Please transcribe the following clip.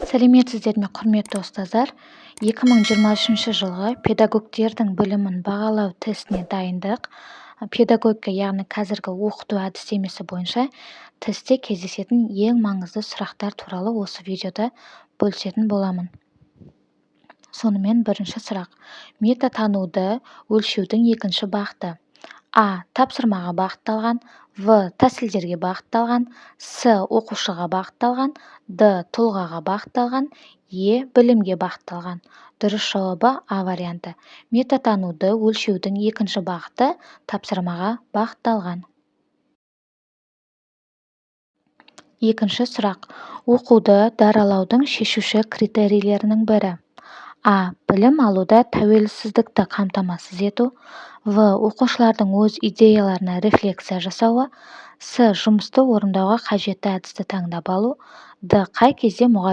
Сәлеметсіздер ме, құрметті ұстаздар. 2023 жылғы педагогтердің білімін бағалау тестіне дайындық. Педагогика, яғни қазіргі оқыту әдістемесі бойынша тестте кездесетін ең маңызды сұрақтар туралы осы видеода бөлісетін боламын. Сонымен бірінші сұрақ. Метатануды өлшеудің екінші бағыты. А. Тапсырмаға бағытталған. В. Тәсілдерге бағытталған. С. Оқушыға бағытталған. Д. Тұлғаға бағытталған. Е. Білімге бағытталған. Дұрыс жауабы А варианты. Метатануды өлшеудің екінші бағыты тапсырмаға бағытталған. Екінші сұрақ. Оқуды даралаудың шешуші критерийлерінің бірі. А. Білім алуда тәуелсіздікті қамтамасыз ету. В. Оқушылардың өз идеяларына рефлексия жасауы. С. Жұмысты орындауға қажетті әдісті таңдап алу. Д. Қай кезде мұғалім